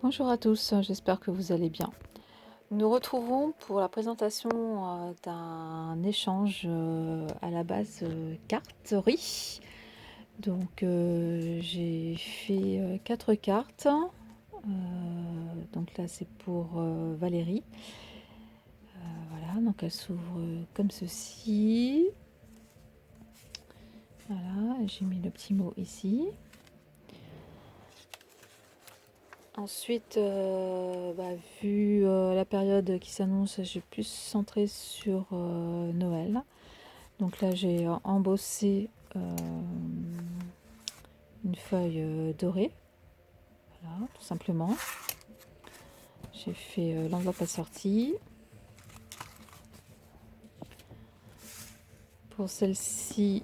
Bonjour à tous, j'espère que vous allez bien. Nous nous retrouvons pour la présentation d'un échange à la base carterie. Donc j'ai fait 4 cartes. Donc là c'est pour Valérie. Voilà, donc elle s'ouvre comme ceci. Voilà, j'ai mis le petit mot ici. Ensuite, vu la période qui s'annonce, j'ai plus centré sur Noël. Donc là, j'ai embossé une feuille dorée, voilà, tout simplement. J'ai fait l'enveloppe assortie. Pour celle-ci,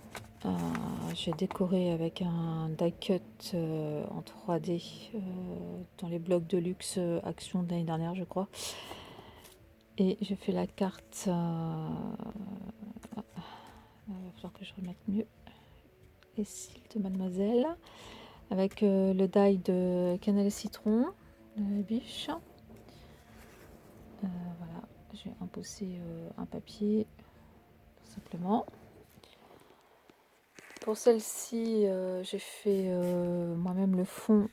j'ai décoré avec un die cut en 3D dans les blocs de luxe Action de l'année dernière, je crois. Et j'ai fait la carte. Il va falloir que je remette mieux les cils de Mademoiselle. Avec le die de cannelle et citron de la biche. Voilà, j'ai imposé un papier, tout simplement. Pour celle-ci, j'ai fait moi-même le fond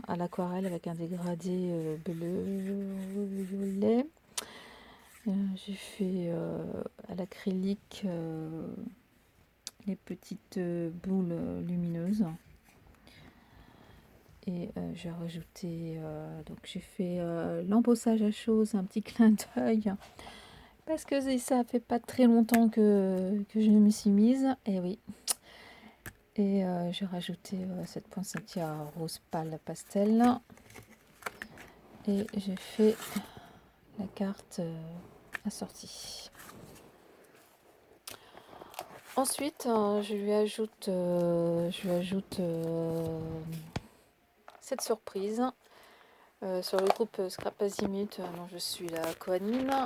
à l'aquarelle avec un dégradé bleu-violet. J'ai fait à l'acrylique les petites boules lumineuses. Et j'ai rajouté, donc j'ai fait l'embossage à chose, un petit clin d'œil. Parce que ça fait pas très longtemps que je me suis mise. Et oui. Et j'ai rajouté cette poinsettia rose pâle pastel. Et j'ai fait la carte assortie. Ensuite, je lui ajoute cette surprise sur le groupe Scrap Azimut dont je suis la co-anime.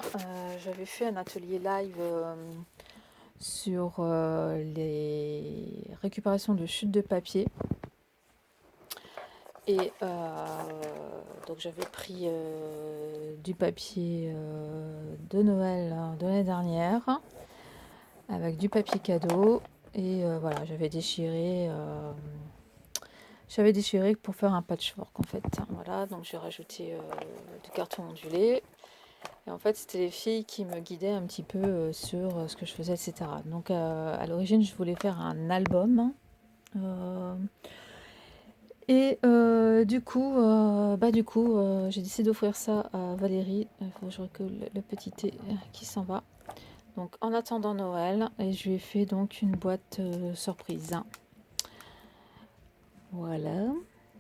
J'avais fait un atelier live sur les récupérations de chutes de papier. Et donc j'avais pris du papier de Noël de l'année dernière avec du papier cadeau et voilà, j'avais déchiré pour faire un patchwork en fait. Voilà, donc j'ai rajouté du carton ondulé. Et en fait, c'était les filles qui me guidaient un petit peu sur ce que je faisais, etc. Donc à l'origine, je voulais faire un album. Et du coup, j'ai décidé d'offrir ça à Valérie. Il faut que je recolle le petit thé qui s'en va. Donc en attendant Noël, et je lui ai fait donc une boîte surprise. Voilà.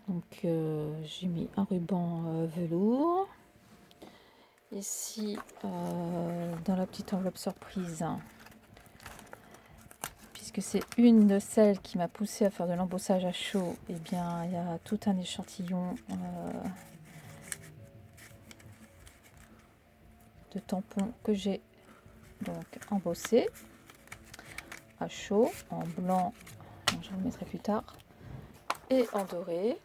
Donc j'ai mis un ruban velours. Ici, dans la petite enveloppe surprise, puisque c'est une de celles qui m'a poussé à faire de l'embossage à chaud, et bien il y a tout un échantillon de tampons que j'ai donc embossé à chaud, en blanc, je le mettrai plus tard, et en doré.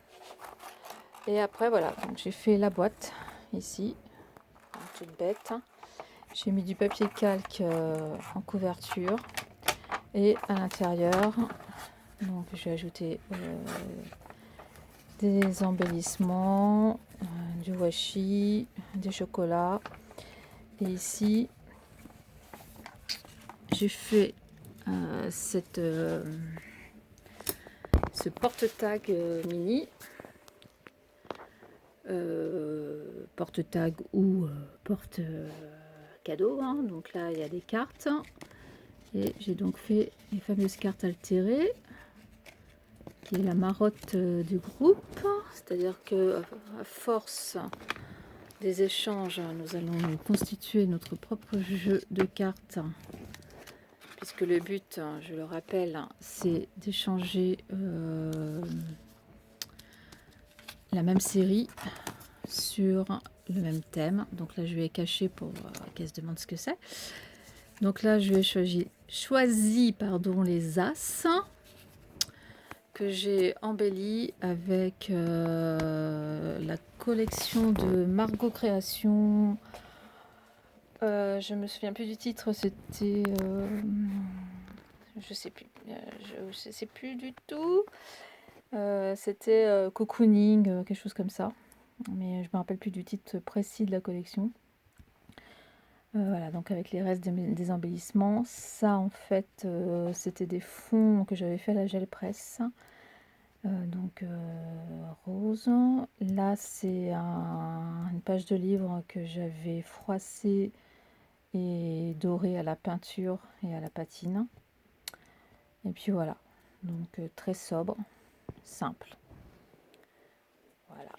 Et après voilà, donc j'ai fait la boîte ici, toute bête. J'ai mis du papier calque en couverture et à l'intérieur, donc j'ai ajouté des embellissements, du washi, des chocolats. Et ici, j'ai fait ce porte-tag mini, porte-tag ou porte-cadeau. Hein. Donc là, il y a des cartes. Et j'ai donc fait les fameuses cartes altérées, qui est la marotte du groupe. C'est-à-dire que à force des échanges, nous allons constituer notre propre jeu de cartes, puisque le but, je le rappelle, c'est d'échanger la même série sur le même thème. Donc là, je vais cacher pour qu'elle se demande ce que c'est. Donc là, je vais choisi les as que j'ai embellis avec la collection de Margot Création. Je me souviens plus du titre, c'était... je sais plus. Je sais plus du tout. C'était Cocooning, quelque chose comme ça. Mais je me rappelle plus du titre précis de la collection. Voilà, donc avec les restes des embellissements. Ça, en fait, c'était des fonds que j'avais fait à la gel presse. Donc rose. Là, c'est une page de livre que j'avais froissée et dorée à la peinture et à la patine. Et puis voilà, donc très sobre, simple. Voilà.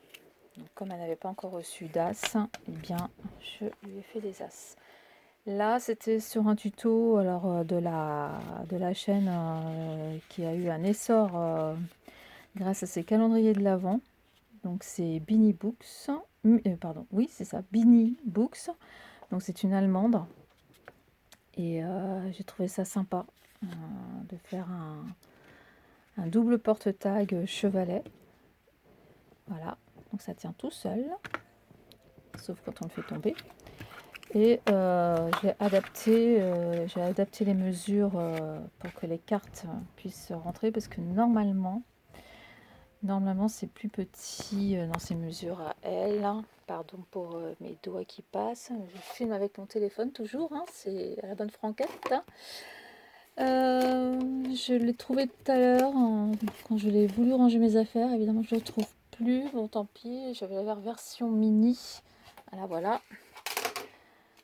Donc, comme elle n'avait pas encore reçu d'as, eh bien, je lui ai fait des as. Là, c'était sur un tuto alors, de la chaîne qui a eu un essor grâce à ses calendriers de l'Avent. Donc, c'est Beanie Books. Pardon, oui, c'est ça, Beanie Books. Donc, c'est une Allemande. Et j'ai trouvé ça sympa de faire un double porte-tag chevalet. Voilà, donc ça tient tout seul, sauf quand on le fait tomber. Et j'ai adapté les mesures pour que les cartes puissent rentrer, parce que normalement c'est plus petit dans ces mesures à elle. Pardon pour mes doigts qui passent. Je filme avec mon téléphone toujours, hein, c'est à la bonne franquette. Je l'ai trouvé tout à l'heure quand je l'ai voulu ranger mes affaires. Évidemment, je ne le trouve plus. Bon, tant pis. J'avais la version mini. Voilà, voilà.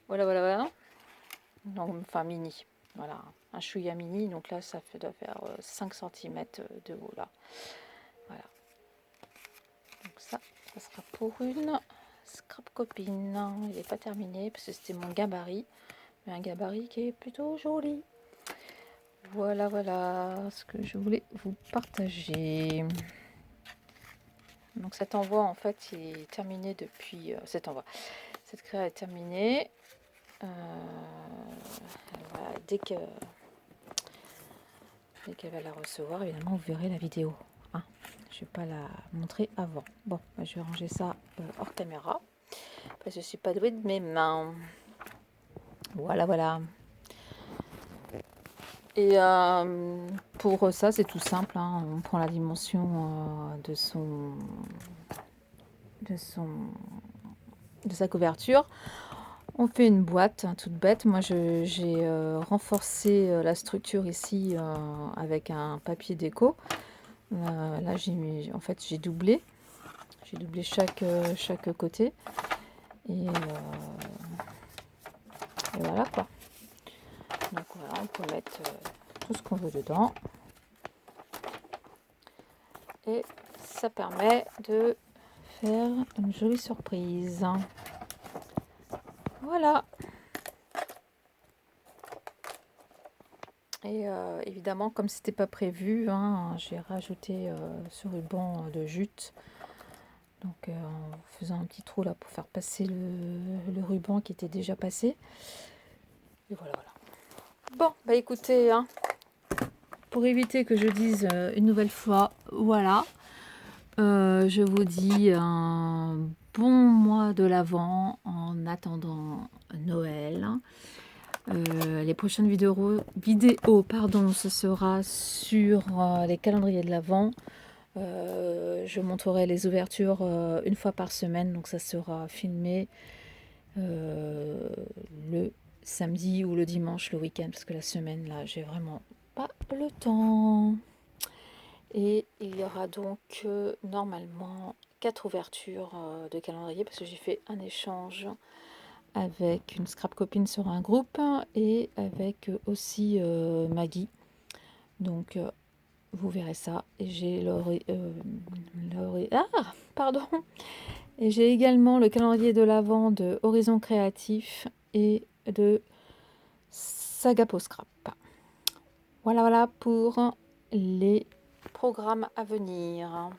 Voilà. Donc, enfin, mini. Voilà, un chouïa mini. Donc là, doit faire 5 cm de haut, là. Voilà. Donc ça sera pour une scrap copine. Il n'est pas terminé parce que c'était mon gabarit. Mais un gabarit qui est plutôt joli. Voilà ce que je voulais vous partager. Donc cet envoi, en fait, il est terminé depuis... cette créa est terminée. Voilà, dès qu'elle va la recevoir, évidemment, vous verrez la vidéo. Hein, je ne vais pas la montrer avant. Bon, je vais ranger ça hors caméra. Parce que je ne suis pas douée de mes mains. Voilà. Et pour ça, c'est tout simple. Hein. On prend la dimension de sa couverture. On fait une boîte toute bête. Moi, j'ai renforcé la structure ici avec un papier déco. Là, j'ai doublé. J'ai doublé chaque côté. Et voilà quoi. Donc voilà, on peut mettre tout ce qu'on veut dedans. Et ça permet de faire une jolie surprise. Voilà. Et évidemment, comme c'était pas prévu, hein, j'ai rajouté ce ruban de jute. Donc en faisant un petit trou là pour faire passer le ruban qui était déjà passé. Et voilà. Bon, bah écoutez, hein, pour éviter que je dise une nouvelle fois, voilà. Je vous dis un bon mois de l'Avent en attendant Noël. Les prochaines vidéos, ce sera sur les calendriers de l'Avent. Je montrerai les ouvertures une fois par semaine, donc ça sera filmé le samedi ou le dimanche, le week-end, parce que la semaine, là, j'ai vraiment pas le temps. Et il y aura donc normalement 4 ouvertures de calendrier, parce que j'ai fait un échange avec une scrap copine sur un groupe et avec aussi Maggie. Donc vous verrez ça. Et j'ai Et j'ai également le calendrier de l'Avent de Horizon Créatif et de Sagapo Scrap. Voilà pour les programmes à venir.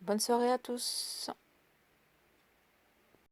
Bonne soirée à tous.